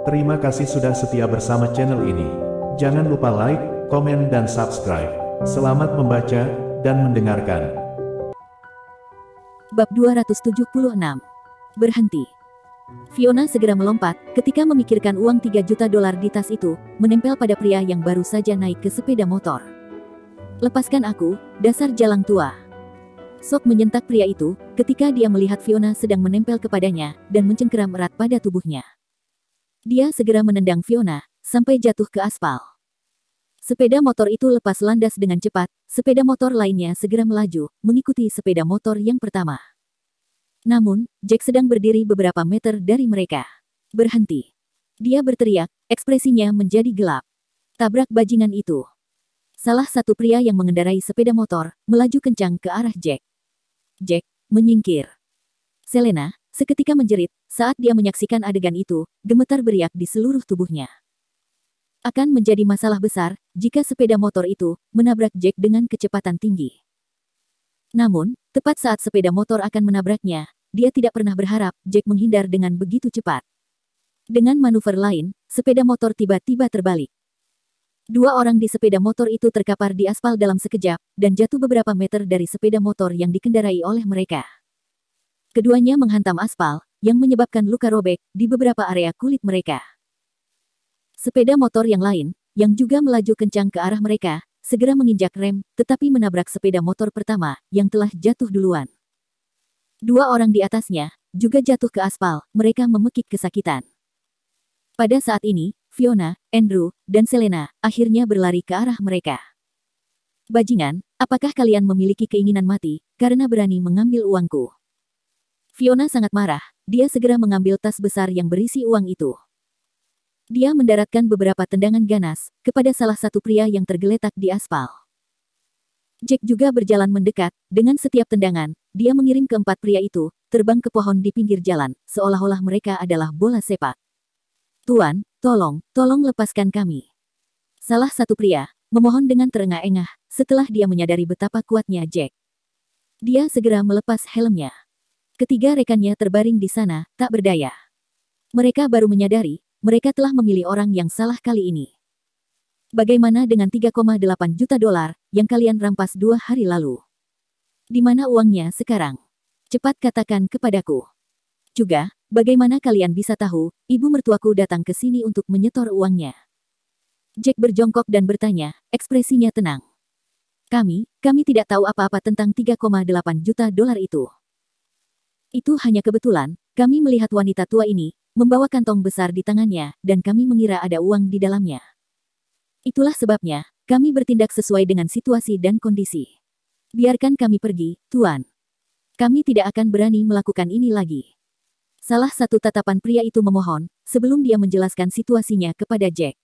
Terima kasih sudah setia bersama channel ini. Jangan lupa like, komen, dan subscribe. Selamat membaca dan mendengarkan. Bab 276. Berhenti. Fiona segera melompat ketika memikirkan uang $3 juta di tas itu, menempel pada pria yang baru saja naik ke sepeda motor. "Lepaskan aku, dasar jalang tua." Sok menyentak pria itu ketika dia melihat Fiona sedang menempel kepadanya dan mencengkeram erat pada tubuhnya. Dia segera menendang Fiona sampai jatuh ke aspal. Sepeda motor itu lepas landas dengan cepat, sepeda motor lainnya segera melaju, mengikuti sepeda motor yang pertama. Namun, Jack sedang berdiri beberapa meter dari mereka. "Berhenti!" Dia berteriak, ekspresinya menjadi gelap. "Tabrak bajingan itu!" Salah satu pria yang mengendarai sepeda motor melaju kencang ke arah Jack. Jack menyingkir. Selena seketika menjerit saat dia menyaksikan adegan itu, gemetar beriak di seluruh tubuhnya. Akan menjadi masalah besar jika sepeda motor itu menabrak Jack dengan kecepatan tinggi. Namun, tepat saat sepeda motor akan menabraknya, dia tidak pernah berharap Jack menghindar dengan begitu cepat. Dengan manuver lain, sepeda motor tiba-tiba terbalik. Dua orang di sepeda motor itu terkapar di aspal dalam sekejap, dan jatuh beberapa meter dari sepeda motor yang dikendarai oleh mereka. Keduanya menghantam aspal, yang menyebabkan luka robek di beberapa area kulit mereka. Sepeda motor yang lain, yang juga melaju kencang ke arah mereka, segera menginjak rem, tetapi menabrak sepeda motor pertama, yang telah jatuh duluan. Dua orang di atasnya, juga jatuh ke aspal, mereka memekik kesakitan. Pada saat ini, Fiona, Andrew, dan Selena akhirnya berlari ke arah mereka. "Bajingan, apakah kalian memiliki keinginan mati karena berani mengambil uangku?" Fiona sangat marah, dia segera mengambil tas besar yang berisi uang itu. Dia mendaratkan beberapa tendangan ganas kepada salah satu pria yang tergeletak di aspal. Jack juga berjalan mendekat, dengan setiap tendangan, dia mengirim keempat pria itu terbang ke pohon di pinggir jalan, seolah-olah mereka adalah bola sepak. "Tuan, tolong lepaskan kami." Salah satu pria memohon dengan terengah-engah setelah dia menyadari betapa kuatnya Jack. Dia segera melepas helmnya. Ketiga rekannya terbaring di sana, tak berdaya. Mereka baru menyadari, mereka telah memilih orang yang salah kali ini. "Bagaimana dengan $3,8 juta yang kalian rampas 2 hari lalu? Di mana uangnya sekarang? Cepat katakan kepadaku. Juga, bagaimana kalian bisa tahu, ibu mertuaku datang ke sini untuk menyetor uangnya?" Jack berjongkok dan bertanya, ekspresinya tenang. Kami tidak tahu apa-apa tentang $3,8 juta itu. Itu hanya kebetulan, kami melihat wanita tua ini membawa kantong besar di tangannya, dan kami mengira ada uang di dalamnya. Itulah sebabnya, kami bertindak sesuai dengan situasi dan kondisi. Biarkan kami pergi, Tuan. Kami tidak akan berani melakukan ini lagi. Salah satu tatapan pria itu memohon, sebelum dia menjelaskan situasinya kepada Jack.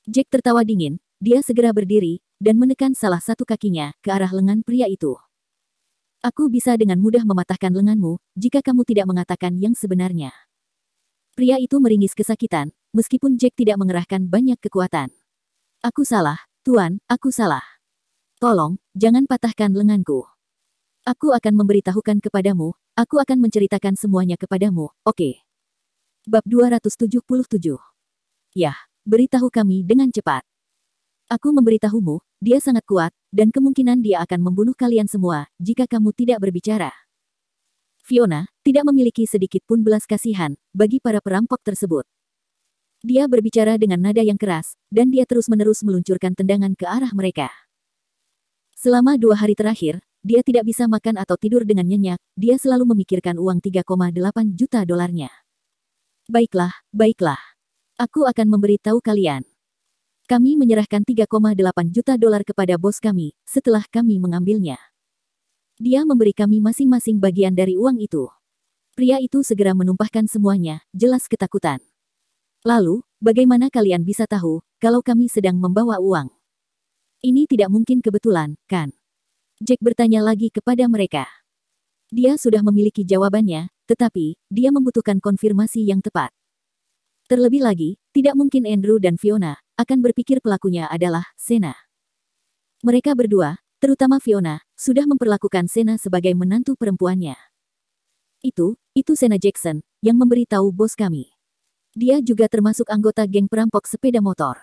Jack tertawa dingin, dia segera berdiri, dan menekan salah satu kakinya ke arah lengan pria itu. "Aku bisa dengan mudah mematahkan lenganmu, jika kamu tidak mengatakan yang sebenarnya." Pria itu meringis kesakitan, meskipun Jack tidak mengerahkan banyak kekuatan. "Aku salah, Tuan, aku salah. Tolong, jangan patahkan lenganku. Aku akan memberitahukan kepadamu, aku akan menceritakan semuanya kepadamu, oke?" Bab 277. "Yah, beritahu kami dengan cepat. Aku memberitahumu, dia sangat kuat, dan kemungkinan dia akan membunuh kalian semua, jika kamu tidak berbicara." Fiona tidak memiliki sedikit pun belas kasihan bagi para perampok tersebut. Dia berbicara dengan nada yang keras, dan dia terus-menerus meluncurkan tendangan ke arah mereka. Selama 2 hari terakhir, dia tidak bisa makan atau tidur dengan nyenyak, dia selalu memikirkan uang $3,8 juta. Baiklah. Aku akan memberitahu kalian. Kami menyerahkan $3,8 juta kepada bos kami, setelah kami mengambilnya. Dia memberi kami masing-masing bagian dari uang itu. Pria itu segera menumpahkan semuanya, jelas ketakutan. "Lalu, bagaimana kalian bisa tahu, kalau kami sedang membawa uang? Ini tidak mungkin kebetulan, kan?" Jack bertanya lagi kepada mereka. Dia sudah memiliki jawabannya, tetapi, dia membutuhkan konfirmasi yang tepat. Terlebih lagi, tidak mungkin Andrew dan Fiona akan berpikir pelakunya adalah Sena. Mereka berdua, terutama Fiona, sudah memperlakukan Sena sebagai menantu perempuannya. Itu Sena Jackson, yang memberitahu bos kami. Dia juga termasuk anggota geng perampok sepeda motor.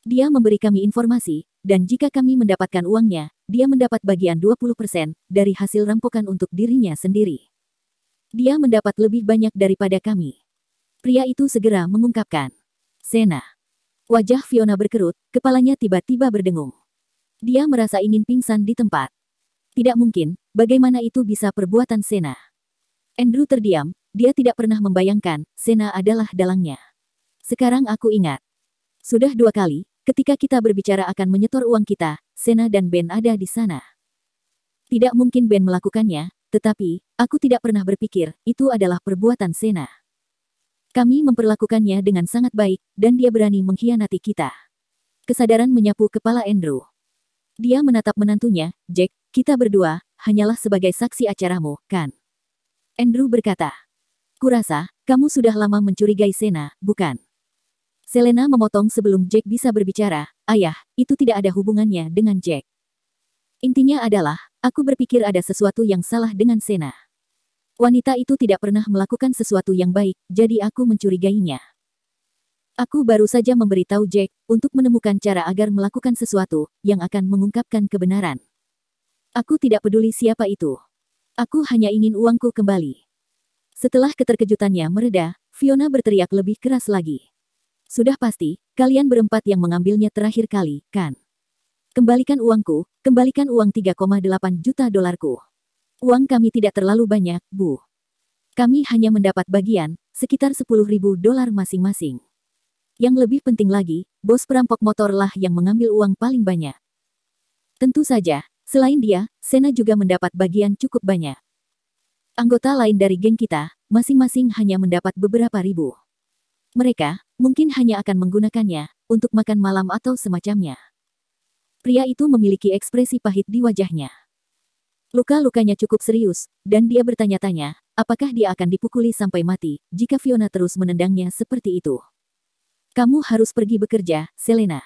Dia memberi kami informasi, dan jika kami mendapatkan uangnya, dia mendapat bagian 20% dari hasil rampokan untuk dirinya sendiri. Dia mendapat lebih banyak daripada kami. Pria itu segera mengungkapkan. Sena. Wajah Fiona berkerut, kepalanya tiba-tiba berdengung. Dia merasa ingin pingsan di tempat. Tidak mungkin, bagaimana itu bisa perbuatan Sena. Andrew terdiam, dia tidak pernah membayangkan, Sena adalah dalangnya. Sekarang aku ingat. Sudah 2 kali, ketika kita berbicara akan menyetor uang kita, Sena dan Ben ada di sana. Tidak mungkin Ben melakukannya, tetapi, aku tidak pernah berpikir, itu adalah perbuatan Sena. Kami memperlakukannya dengan sangat baik, dan dia berani mengkhianati kita. Kesadaran menyapu kepala Andrew. Dia menatap menantunya, Jack, kita berdua, hanyalah sebagai saksi acaramu, kan? Andrew berkata. Kurasa, kamu sudah lama mencurigai Sena, bukan? Selena memotong sebelum Jack bisa berbicara, ayah, itu tidak ada hubungannya dengan Jack. Intinya adalah, aku berpikir ada sesuatu yang salah dengan Sena. Wanita itu tidak pernah melakukan sesuatu yang baik, jadi aku mencurigainya. Aku baru saja memberitahu Jack, untuk menemukan cara agar melakukan sesuatu, yang akan mengungkapkan kebenaran. Aku tidak peduli siapa itu. Aku hanya ingin uangku kembali. Setelah keterkejutannya mereda, Fiona berteriak lebih keras lagi. Sudah pasti, kalian berempat yang mengambilnya terakhir kali, kan? Kembalikan uangku, kembalikan uang 3,8 juta dolarku. Uang kami tidak terlalu banyak, Bu. Kami hanya mendapat bagian, sekitar 10.000 dolar masing-masing. Yang lebih penting lagi, bos perampok motor lah yang mengambil uang paling banyak. Tentu saja, selain dia, Sena juga mendapat bagian cukup banyak. Anggota lain dari geng kita, masing-masing hanya mendapat beberapa ribu. Mereka, mungkin hanya akan menggunakannya, untuk makan malam atau semacamnya. Pria itu memiliki ekspresi pahit di wajahnya. Luka-lukanya cukup serius, dan dia bertanya-tanya, apakah dia akan dipukuli sampai mati, jika Fiona terus menendangnya seperti itu. Kamu harus pergi bekerja, Selena.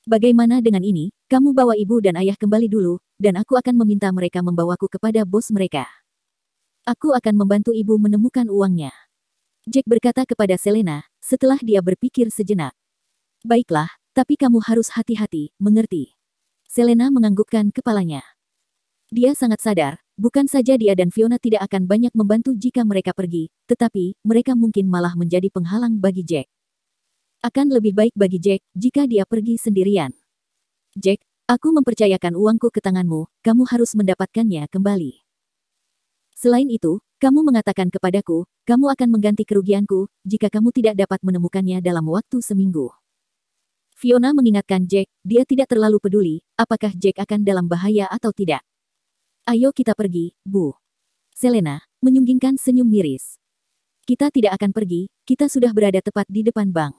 Bagaimana dengan ini, kamu bawa ibu dan ayah kembali dulu, dan aku akan meminta mereka membawaku kepada bos mereka. Aku akan membantu ibu menemukan uangnya. Jack berkata kepada Selena, setelah dia berpikir sejenak. Baiklah, tapi kamu harus hati-hati, mengerti? Selena menganggukkan kepalanya. Dia sangat sadar, bukan saja dia dan Fiona tidak akan banyak membantu jika mereka pergi, tetapi, mereka mungkin malah menjadi penghalang bagi Jack. Akan lebih baik bagi Jack, jika dia pergi sendirian. Jack, aku mempercayakan uangku ke tanganmu, kamu harus mendapatkannya kembali. Selain itu, kamu mengatakan kepadaku, kamu akan mengganti kerugianku, jika kamu tidak dapat menemukannya dalam waktu seminggu. Fiona mengingatkan Jack, dia tidak terlalu peduli, apakah Jack akan dalam bahaya atau tidak. Ayo kita pergi, Bu. Selena, menyunggingkan senyum miris. Kita tidak akan pergi, kita sudah berada tepat di depan bank.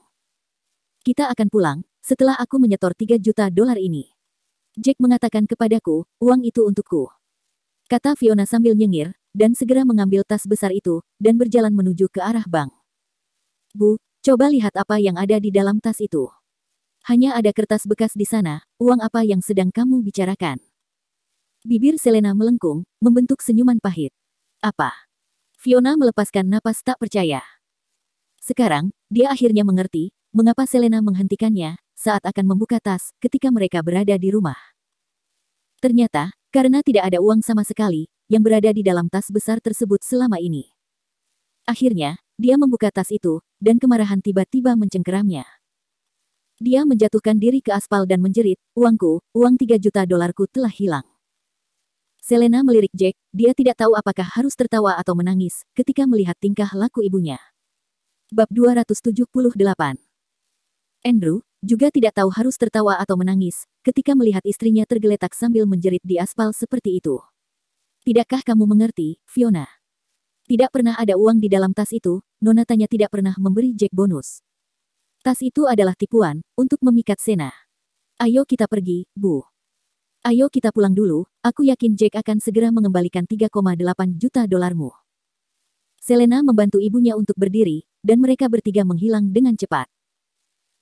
Kita akan pulang, setelah aku menyetor 3 juta dolar ini. Jack mengatakan kepadaku, uang itu untukku. Kata Fiona sambil nyengir, dan segera mengambil tas besar itu, dan berjalan menuju ke arah bank. Bu, coba lihat apa yang ada di dalam tas itu. Hanya ada kertas bekas di sana, uang apa yang sedang kamu bicarakan? Bibir Selena melengkung, membentuk senyuman pahit. Apa? Fiona melepaskan napas tak percaya. Sekarang, dia akhirnya mengerti, mengapa Selena menghentikannya, saat akan membuka tas, ketika mereka berada di rumah. Ternyata, karena tidak ada uang sama sekali, yang berada di dalam tas besar tersebut selama ini. Akhirnya, dia membuka tas itu, dan kemarahan tiba-tiba mencengkeramnya. Dia menjatuhkan diri ke aspal dan menjerit, uangku, uang 3 juta dolarku telah hilang. Selena melirik Jack, dia tidak tahu apakah harus tertawa atau menangis, ketika melihat tingkah laku ibunya. Bab 278. Andrew, juga tidak tahu harus tertawa atau menangis, ketika melihat istrinya tergeletak sambil menjerit di aspal seperti itu. Tidakkah kamu mengerti, Fiona? Tidak pernah ada uang di dalam tas itu, Nona tanya tidak pernah memberi Jack bonus. Tas itu adalah tipuan, untuk memikat Sena. Ayo kita pergi, Bu. Ayo kita pulang dulu, aku yakin Jack akan segera mengembalikan 3,8 juta dolarmu. Selena membantu ibunya untuk berdiri, dan mereka bertiga menghilang dengan cepat.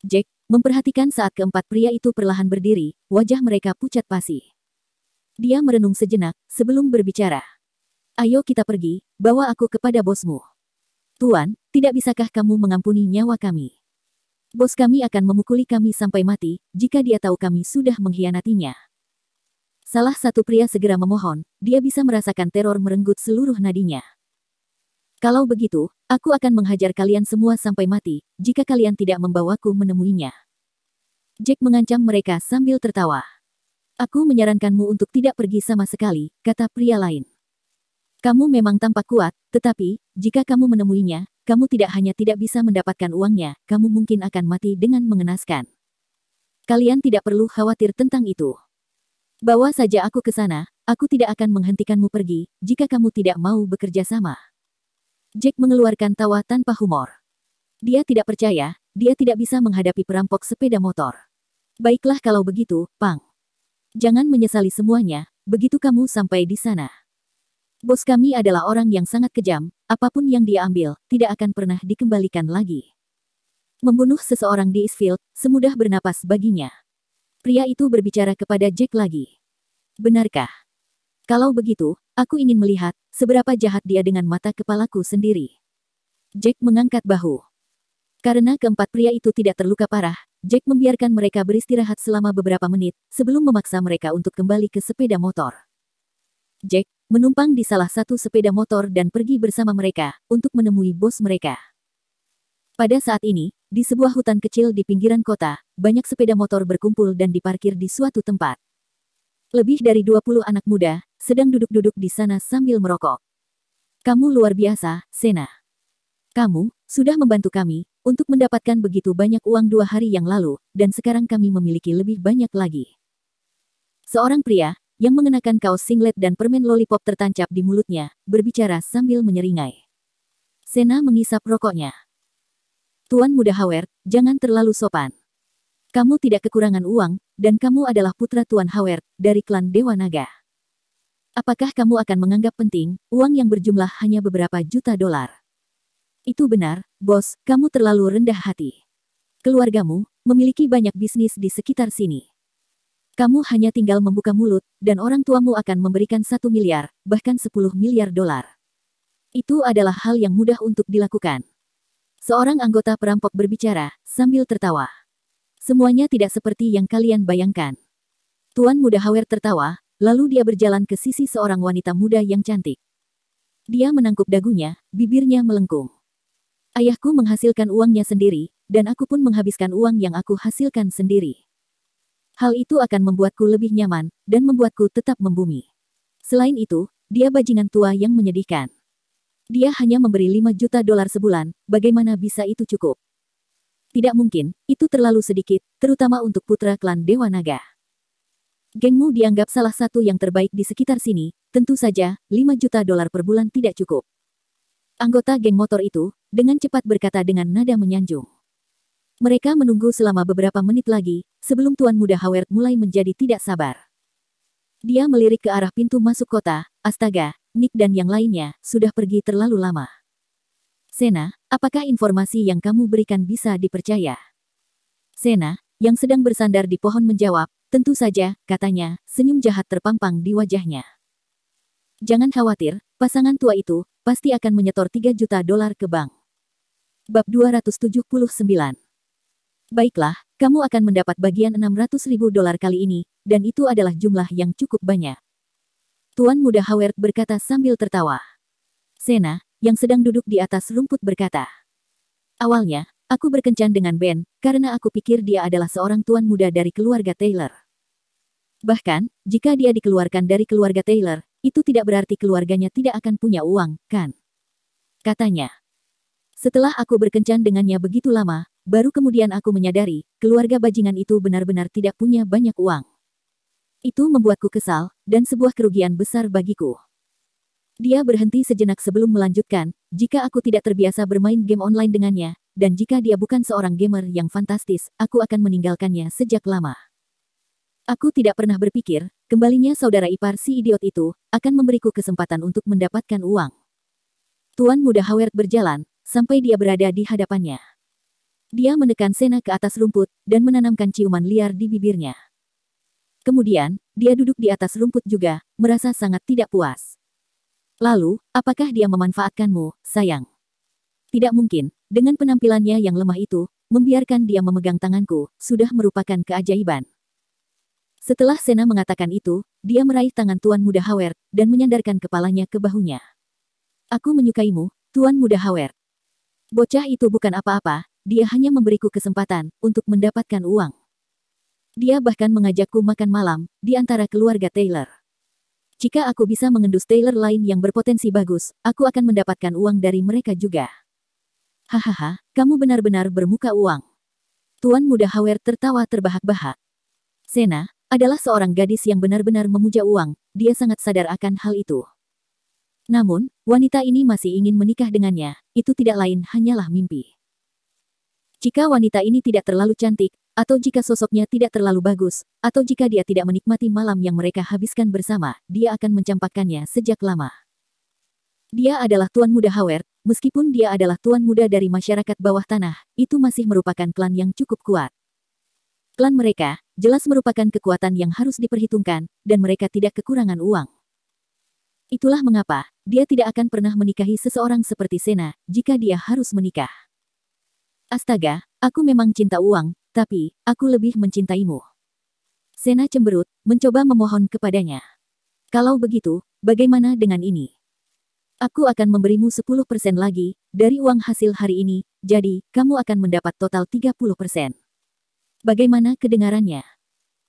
Jack, memperhatikan saat keempat pria itu perlahan berdiri, wajah mereka pucat pasi. Dia merenung sejenak, sebelum berbicara. Ayo kita pergi, bawa aku kepada bosmu. Tuan, Tidak bisakah kamu mengampuni nyawa kami? Bos kami akan memukuli kami sampai mati, jika dia tahu kami sudah mengkhianatinya. Salah satu pria segera memohon, dia bisa merasakan teror merenggut seluruh nadinya. Kalau begitu, aku akan menghajar kalian semua sampai mati, jika kalian tidak membawaku menemuinya. Jack mengancam mereka sambil tertawa. Aku menyarankanmu untuk tidak pergi sama sekali, kata pria lain. Kamu memang tampak kuat, tetapi, jika kamu menemuinya, kamu tidak hanya tidak bisa mendapatkan uangnya, kamu mungkin akan mati dengan mengenaskan. Kalian tidak perlu khawatir tentang itu. Bawa saja aku ke sana, aku tidak akan menghentikanmu pergi, jika kamu tidak mau bekerja sama. Jack mengeluarkan tawa tanpa humor. Dia tidak percaya, dia tidak bisa menghadapi perampok sepeda motor. Baiklah kalau begitu, Pang. Jangan menyesali semuanya, begitu kamu sampai di sana. Bos kami adalah orang yang sangat kejam, apapun yang dia ambil, tidak akan pernah dikembalikan lagi. Membunuh seseorang di Eastfield, semudah bernapas baginya. Pria itu berbicara kepada Jack lagi. Benarkah? Kalau begitu, aku ingin melihat, seberapa jahat dia dengan mata kepalaku sendiri. Jack mengangkat bahu. Karena keempat pria itu tidak terluka parah, Jack membiarkan mereka beristirahat selama beberapa menit, sebelum memaksa mereka untuk kembali ke sepeda motor. Jack menumpang di salah satu sepeda motor dan pergi bersama mereka, untuk menemui bos mereka. Pada saat ini, di sebuah hutan kecil di pinggiran kota, banyak sepeda motor berkumpul dan diparkir di suatu tempat. Lebih dari 20 anak muda, sedang duduk-duduk di sana sambil merokok. Kamu luar biasa, Sena. Kamu, sudah membantu kami, untuk mendapatkan begitu banyak uang 2 hari yang lalu, dan sekarang kami memiliki lebih banyak lagi. Seorang pria, yang mengenakan kaos singlet dan permen lollipop tertancap di mulutnya, berbicara sambil menyeringai. Sena mengisap rokoknya. Tuan Muda Howard, jangan terlalu sopan. Kamu tidak kekurangan uang, dan kamu adalah putra Tuan Howard, dari klan Dewa Naga. Apakah kamu akan menganggap penting, uang yang berjumlah hanya beberapa juta dolar? Itu benar, bos, kamu terlalu rendah hati. Keluargamu, memiliki banyak bisnis di sekitar sini. Kamu hanya tinggal membuka mulut, dan orang tuamu akan memberikan 1 miliar, bahkan 10 miliar dolar. Itu adalah hal yang mudah untuk dilakukan. Seorang anggota perampok berbicara, sambil tertawa. Semuanya tidak seperti yang kalian bayangkan. Tuan Muda Howard tertawa, lalu dia berjalan ke sisi seorang wanita muda yang cantik. Dia menangkup dagunya, bibirnya melengkung. Ayahku menghasilkan uangnya sendiri, dan aku pun menghabiskan uang yang aku hasilkan sendiri. Hal itu akan membuatku lebih nyaman, dan membuatku tetap membumi. Selain itu, dia bajingan tua yang menyedihkan. Dia hanya memberi 5 juta dolar sebulan, bagaimana bisa itu cukup? Tidak mungkin, itu terlalu sedikit, terutama untuk putra klan Dewa Naga. Gengmu dianggap salah satu yang terbaik di sekitar sini, tentu saja, 5 juta dolar per bulan tidak cukup. Anggota geng motor itu, dengan cepat berkata dengan nada menyanjung. Mereka menunggu selama beberapa menit lagi, sebelum Tuan Muda Howard mulai menjadi tidak sabar. Dia melirik ke arah pintu masuk kota. Astaga, Nick dan yang lainnya, sudah pergi terlalu lama. Sena, apakah informasi yang kamu berikan bisa dipercaya? Sena, yang sedang bersandar di pohon menjawab, tentu saja, katanya, senyum jahat terpampang di wajahnya. Jangan khawatir, pasangan tua itu, pasti akan menyetor 3 juta dolar ke bank. Bab 279. Baiklah, kamu akan mendapat bagian 600.000 dolar kali ini, dan itu adalah jumlah yang cukup banyak. Tuan Muda Howard berkata sambil tertawa. Sena, yang sedang duduk di atas rumput berkata. Awalnya, aku berkencan dengan Ben, karena aku pikir dia adalah seorang tuan muda dari keluarga Taylor. Bahkan, jika dia dikeluarkan dari keluarga Taylor, itu tidak berarti keluarganya tidak akan punya uang, kan? Katanya. Setelah aku berkencan dengannya begitu lama, baru kemudian aku menyadari, keluarga bajingan itu benar-benar tidak punya banyak uang. Itu membuatku kesal, dan sebuah kerugian besar bagiku. Dia berhenti sejenak sebelum melanjutkan, jika aku tidak terbiasa bermain game online dengannya, dan jika dia bukan seorang gamer yang fantastis, aku akan meninggalkannya sejak lama. Aku tidak pernah berpikir, kembalinya saudara ipar si idiot itu, akan memberiku kesempatan untuk mendapatkan uang. Tuan Muda Howard berjalan, sampai dia berada di hadapannya. Dia menekan Sena ke atas rumput, dan menanamkan ciuman liar di bibirnya. Kemudian, dia duduk di atas rumput juga, merasa sangat tidak puas. Lalu, apakah dia memanfaatkanmu, sayang? Tidak mungkin, dengan penampilannya yang lemah itu, membiarkan dia memegang tanganku, sudah merupakan keajaiban. Setelah Sena mengatakan itu, dia meraih tangan Tuan Muda Howard, dan menyandarkan kepalanya ke bahunya. Aku menyukaimu, Tuan Muda Howard. Bocah itu bukan apa-apa, dia hanya memberiku kesempatan untuk mendapatkan uang. Dia bahkan mengajakku makan malam, di antara keluarga Taylor. Jika aku bisa mengendus Taylor lain yang berpotensi bagus, aku akan mendapatkan uang dari mereka juga. Hahaha, kamu benar-benar bermuka uang. Tuan Muda Howard tertawa terbahak-bahak. Sena adalah seorang gadis yang benar-benar memuja uang, dia sangat sadar akan hal itu. Namun, wanita ini masih ingin menikah dengannya, itu tidak lain hanyalah mimpi. Jika wanita ini tidak terlalu cantik, atau jika sosoknya tidak terlalu bagus, atau jika dia tidak menikmati malam yang mereka habiskan bersama, dia akan mencampakkannya sejak lama. Dia adalah Tuan Muda Howard, meskipun dia adalah tuan muda dari masyarakat bawah tanah, itu masih merupakan klan yang cukup kuat. Klan mereka, jelas merupakan kekuatan yang harus diperhitungkan, dan mereka tidak kekurangan uang. Itulah mengapa, dia tidak akan pernah menikahi seseorang seperti Sena, jika dia harus menikah. Astaga, aku memang cinta uang, tapi, aku lebih mencintaimu. Sena cemberut, mencoba memohon kepadanya. Kalau begitu, bagaimana dengan ini? Aku akan memberimu 10% lagi, dari uang hasil hari ini, jadi, kamu akan mendapat total 30%. Bagaimana kedengarannya?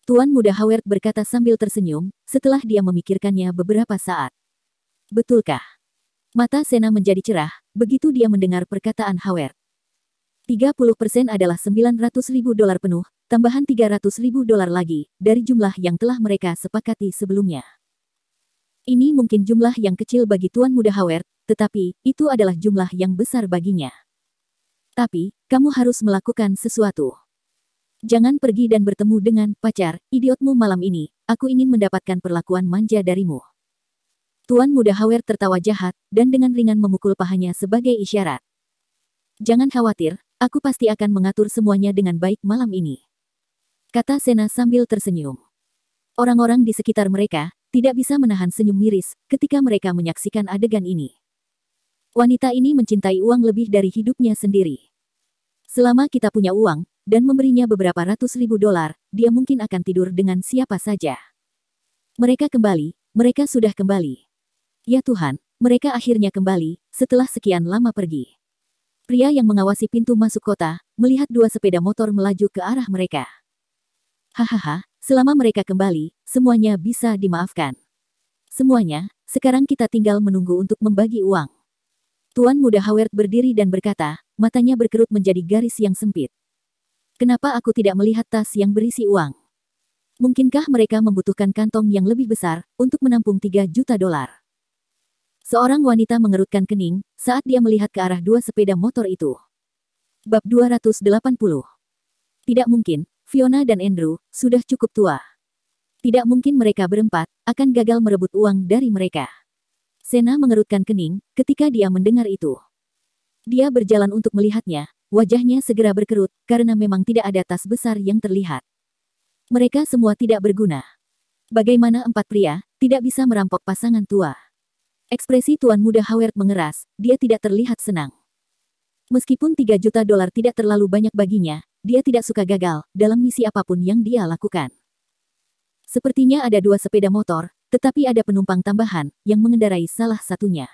Tuan Muda Howard berkata sambil tersenyum, setelah dia memikirkannya beberapa saat. Betulkah? Mata Sena menjadi cerah, begitu dia mendengar perkataan Howard. 30% adalah $900.000 penuh, tambahan $300.000 lagi, dari jumlah yang telah mereka sepakati sebelumnya. Ini mungkin jumlah yang kecil bagi Tuan Muda Howard, tetapi, itu adalah jumlah yang besar baginya. Tapi, kamu harus melakukan sesuatu. Jangan pergi dan bertemu dengan pacar idiotmu malam ini, aku ingin mendapatkan perlakuan manja darimu. Tuan Muda Howard tertawa jahat, dan dengan ringan memukul pahanya sebagai isyarat. Jangan khawatir, aku pasti akan mengatur semuanya dengan baik malam ini. Kata Sena sambil tersenyum. Orang-orang di sekitar mereka tidak bisa menahan senyum miris ketika mereka menyaksikan adegan ini. Wanita ini mencintai uang lebih dari hidupnya sendiri. Selama kita punya uang, dan memberinya beberapa ratus ribu dolar, dia mungkin akan tidur dengan siapa saja. Mereka sudah kembali. Ya Tuhan, mereka akhirnya kembali, setelah sekian lama pergi. Pria yang mengawasi pintu masuk kota, melihat dua sepeda motor melaju ke arah mereka. Hahaha, selama mereka kembali, semuanya bisa dimaafkan. Semuanya, sekarang kita tinggal menunggu untuk membagi uang. Tuan Muda Howard berdiri dan berkata, matanya berkerut menjadi garis yang sempit. Kenapa aku tidak melihat tas yang berisi uang? Mungkinkah mereka membutuhkan kantong yang lebih besar, untuk menampung 3 juta dolar? Seorang wanita mengerutkan kening, saat dia melihat ke arah dua sepeda motor itu. Bab 280. Tidak mungkin, Fiona dan Andrew, sudah cukup tua. Tidak mungkin mereka berempat, akan gagal merebut uang dari mereka. Sena mengerutkan kening, ketika dia mendengar itu. Dia berjalan untuk melihatnya, wajahnya segera berkerut, karena memang tidak ada tas besar yang terlihat. Mereka semua tidak berguna. Bagaimana empat pria, tidak bisa merampok pasangan tua? Ekspresi Tuan Muda Howard mengeras, dia tidak terlihat senang. Meskipun 3 juta dolar tidak terlalu banyak baginya, dia tidak suka gagal, dalam misi apapun yang dia lakukan. Sepertinya ada 2 sepeda motor, tetapi ada penumpang tambahan, yang mengendarai salah satunya.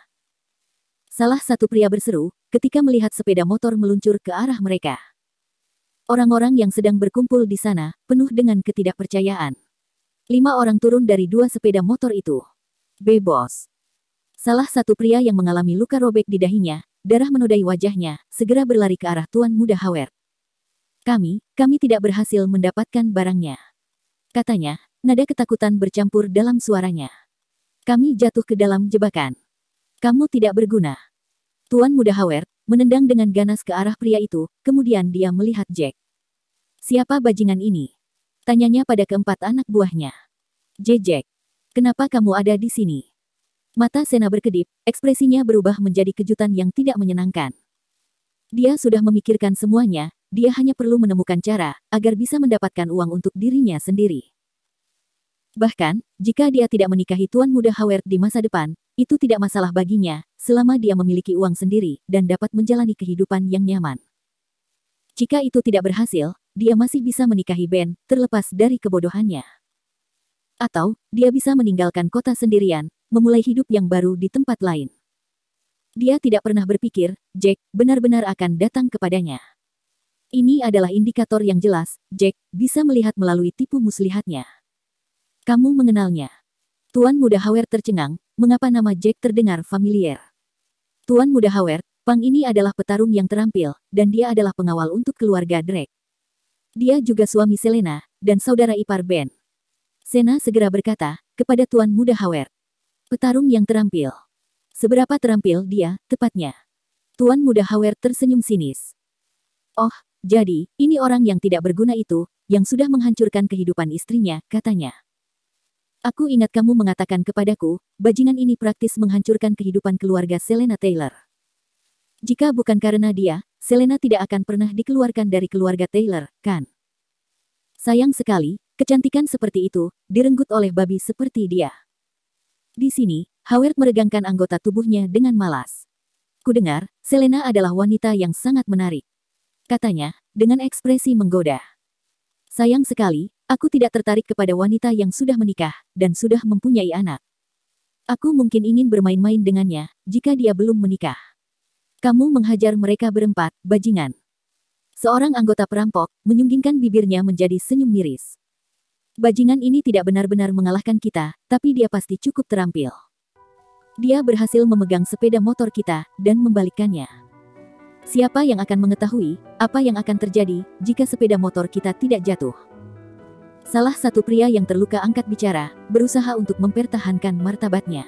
Salah satu pria berseru, ketika melihat sepeda motor meluncur ke arah mereka. Orang-orang yang sedang berkumpul di sana, penuh dengan ketidakpercayaan. 5 orang turun dari 2 sepeda motor itu. Bos. Salah satu pria yang mengalami luka robek di dahinya, darah menodai wajahnya, segera berlari ke arah Tuan Muda Howard. Kami tidak berhasil mendapatkan barangnya. Katanya, nada ketakutan bercampur dalam suaranya. Kami jatuh ke dalam jebakan. Kamu tidak berguna. Tuan Muda Howard menendang dengan ganas ke arah pria itu, kemudian dia melihat Jack. Siapa bajingan ini? Tanyanya pada keempat anak buahnya. Jack, kenapa kamu ada di sini? Mata Sena berkedip, ekspresinya berubah menjadi kejutan yang tidak menyenangkan. Dia sudah memikirkan semuanya, dia hanya perlu menemukan cara, agar bisa mendapatkan uang untuk dirinya sendiri. Bahkan, jika dia tidak menikahi Tuan Muda Howard di masa depan, Itu tidak masalah baginya, selama dia memiliki uang sendiri dan dapat menjalani kehidupan yang nyaman. Jika itu tidak berhasil, dia masih bisa menikahi Ben, terlepas dari kebodohannya. Atau, dia bisa meninggalkan kota sendirian, memulai hidup yang baru di tempat lain. Dia tidak pernah berpikir, Jack benar-benar akan datang kepadanya. Ini adalah indikator yang jelas, Jack bisa melihat melalui tipu muslihatnya. Kamu mengenalnya. Tuan Muda Howard tercengang, mengapa nama Jack terdengar familiar. Tuan Muda Howard, Pang ini adalah petarung yang terampil, dan dia adalah pengawal untuk keluarga Drake. Dia juga suami Selena, dan saudara ipar Ben. Sena segera berkata, kepada Tuan Muda Howard. Petarung yang terampil. Seberapa terampil dia, tepatnya? Tuan Muda Howard tersenyum sinis. Oh, jadi, ini orang yang tidak berguna itu, yang sudah menghancurkan kehidupan istrinya, katanya. Aku ingat kamu mengatakan kepadaku, bajingan ini praktis menghancurkan kehidupan keluarga Selena Taylor. Jika bukan karena dia, Selena tidak akan pernah dikeluarkan dari keluarga Taylor, kan? Sayang sekali, kecantikan seperti itu, direnggut oleh babi seperti dia. Di sini, Howard meregangkan anggota tubuhnya dengan malas. Kudengar, Selena adalah wanita yang sangat menarik. Katanya, dengan ekspresi menggoda. Sayang sekali, aku tidak tertarik kepada wanita yang sudah menikah, dan sudah mempunyai anak. Aku mungkin ingin bermain-main dengannya, jika dia belum menikah. Kamu menghajar mereka berempat, bajingan. Seorang anggota perampok, menyunggingkan bibirnya menjadi senyum miris. Bajingan ini tidak benar-benar mengalahkan kita, tapi dia pasti cukup terampil. Dia berhasil memegang sepeda motor kita, dan membalikkannya. Siapa yang akan mengetahui, apa yang akan terjadi, jika sepeda motor kita tidak jatuh? Salah satu pria yang terluka angkat bicara, berusaha untuk mempertahankan martabatnya.